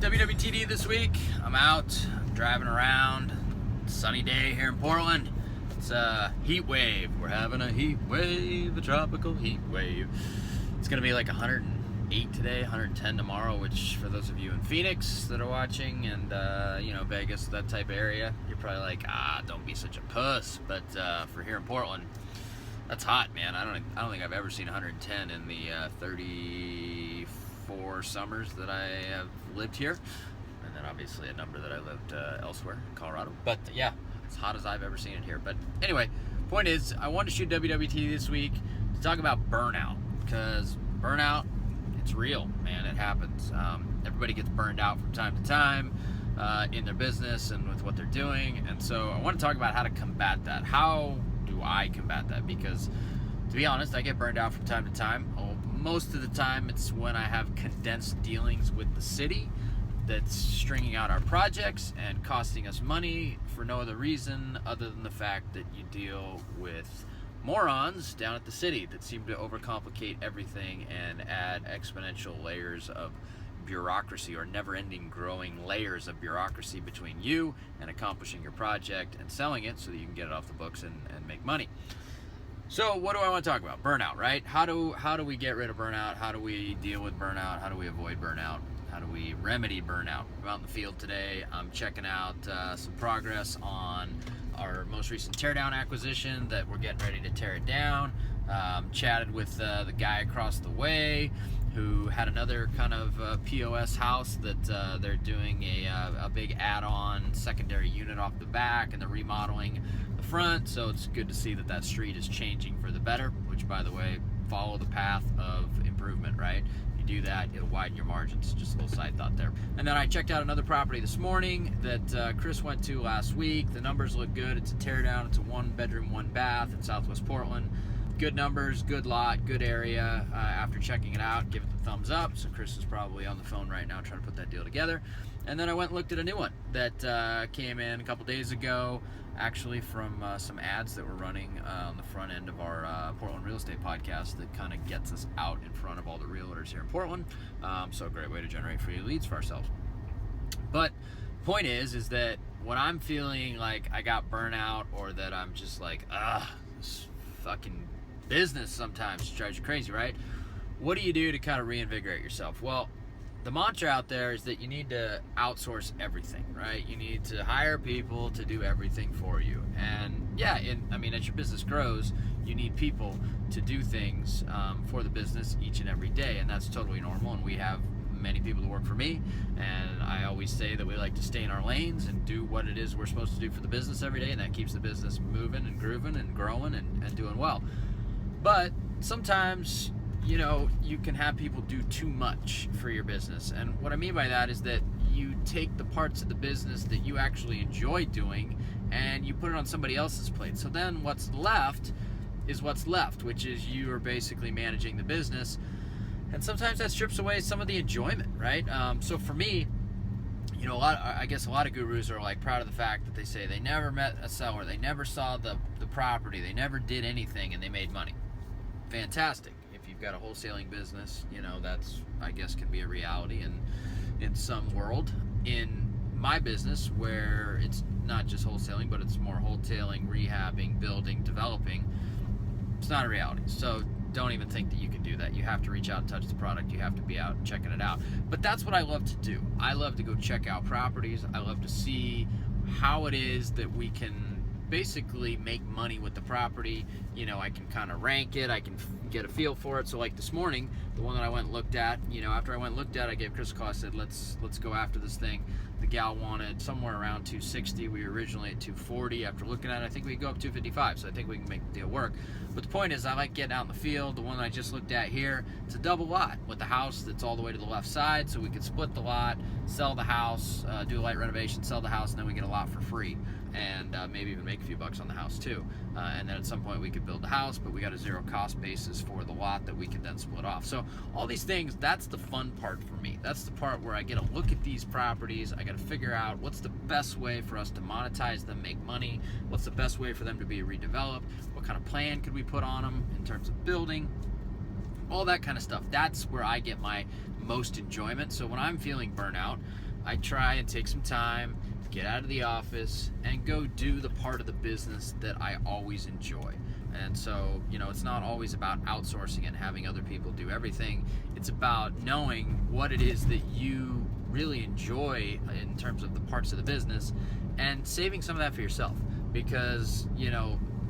WWTD this week. I'm out, driving around. Sunny day here in Portland. It's a heat wave. We're having a heat wave, a tropical heat wave. It's gonna be like 108 today, 110 tomorrow, which for those of you in Phoenix that are watching and Vegas, that type of area, you're probably like, don't be such a puss. But for here in Portland, that's hot, man. I don't think I've ever seen 110 in the 34 summers that I have lived here, and then obviously a number that I lived elsewhere in Colorado. But yeah, it's hot as I've ever seen it here. But anyway, point is, I wanted to shoot WWTD this week to talk about burnout, because burnout, it's real, man. It happens. Everybody gets burned out from time to time in their business and with what they're doing, and so I want to talk about how to combat that. How do I combat that? Because to be honest, I get burned out from time to time. Most of the time it's when I have condensed dealings with the city that's stringing out our projects and costing us money for no other reason other than the fact that you deal with morons down at the city that seem to overcomplicate everything and add exponential layers of bureaucracy, or never-ending growing layers of bureaucracy between you and accomplishing your project and selling it so that you can get it off the books and make money. So what do I want to talk about? Burnout, right? How do we get rid of burnout? How do we deal with burnout? How do we avoid burnout? How do we remedy burnout? I'm out in the field today. I'm checking out some progress on our most recent teardown acquisition that we're getting ready to tear it down. Chatted with the guy across the way who had another kind of POS house that they're doing a big add-on secondary unit off the back, and they're remodeling the front. So it's good to see that street is changing for the better, which, by the way, follow the path of improvement, right? You do that, it'll widen your margins. Just a little side thought there. And then I checked out another property this morning that Chris went to last week. The numbers look good. It's a teardown. It's a 1-bedroom, 1-bath in Southwest Portland. Good numbers, good lot, good area. After checking it out, give it the thumbs up. So Chris is probably on the phone right now trying to put that deal together. And then I went and looked at a new one that came in a couple days ago, actually from some ads that were running on the front end of our Portland Real Estate podcast that kind of gets us out in front of all the realtors here in Portland. So a great way to generate free leads for ourselves. But point is that when I'm feeling like I got burnout, or that I'm just like, this fucking business sometimes drives you crazy, right? What do you do to kind of reinvigorate yourself? Well, the mantra out there is that you need to outsource everything, right? You need to hire people to do everything for you. And yeah, as your business grows, you need people to do things for the business each and every day, and that's totally normal. And we have many people that work for me, and I always say that we like to stay in our lanes and do what it is we're supposed to do for the business every day, and that keeps the business moving and grooving and growing and doing well. But sometimes, you can have people do too much for your business. And what I mean by that is that you take the parts of the business that you actually enjoy doing and you put it on somebody else's plate. So then what's left is what's left, which is you are basically managing the business. And sometimes that strips away some of the enjoyment, right? So for me, a lot of gurus are like proud of the fact that they say they never met a seller, they never saw the property, they never did anything, and they made money. Fantastic. If you've got a wholesaling business, that's, I guess, can be a reality in some world. In my business, where it's not just wholesaling, but it's more wholesaling, rehabbing, building, developing, it's not a reality. So don't even think that you can do that. You have to reach out and touch the product. You have to be out checking it out. But that's what I love to do. I love to go check out properties. I love to see how it is that we can basically make money with the property. I can kind of rank it. I can get a feel for it. So like this morning, the one that I went and looked at, after I went and looked at it, I gave Chris a call. I said, let's go after this thing. The gal wanted somewhere around 260. We were originally at 240. After looking at it, I think we can go up 255. So I think we can make the deal work. But the point is, I like getting out in the field. The one that I just looked at here, it's a double lot with the house that's all the way to the left side. So we could split the lot, sell the house, do a light renovation, sell the house, and then we get a lot for free. And maybe even make a few bucks on the house too. And then at some point we could build the house, but we got a zero cost basis for the lot that we could then split off. So all these things, that's the fun part for me. That's the part where I get to look at these properties. I got to figure out what's the best way for us to monetize them, make money. What's the best way for them to be redeveloped? What kind of plan could we put on them in terms of building? All that kind of stuff. That's where I get my most enjoyment. So when I'm feeling burnout, I try and take some time, get out of the office, and go do the part of the business that I always enjoy. And so, it's not always about outsourcing and having other people do everything. It's about knowing what it is that you really enjoy in terms of the parts of the business and saving some of that for yourself. Because,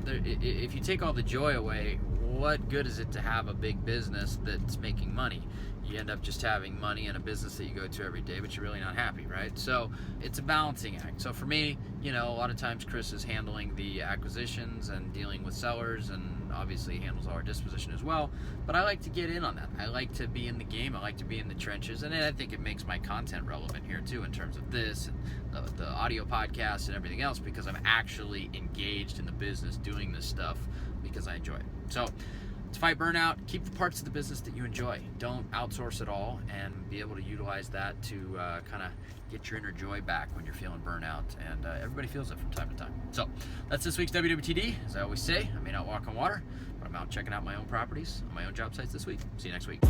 if you take all the joy away, what good is it to have a big business that's making money? You end up just having money in a business that you go to every day, but you're really not happy, right? So it's a balancing act. So for me, a lot of times Chris is handling the acquisitions and dealing with sellers, and obviously handles all our disposition as well. But I like to get in on that. I like to be in the game. I like to be in the trenches, and I think it makes my content relevant here too, in terms of this and the audio podcast and everything else, because I'm actually engaged in the business doing this stuff because I enjoy it. So to fight burnout, keep the parts of the business that you enjoy. Don't outsource it all, and be able to utilize that to kind of get your inner joy back when you're feeling burnout. And everybody feels it from time to time. So that's this week's WWTD. As I always say, I may not walk on water, but I'm out checking out my own properties on my own job sites this week. See you next week.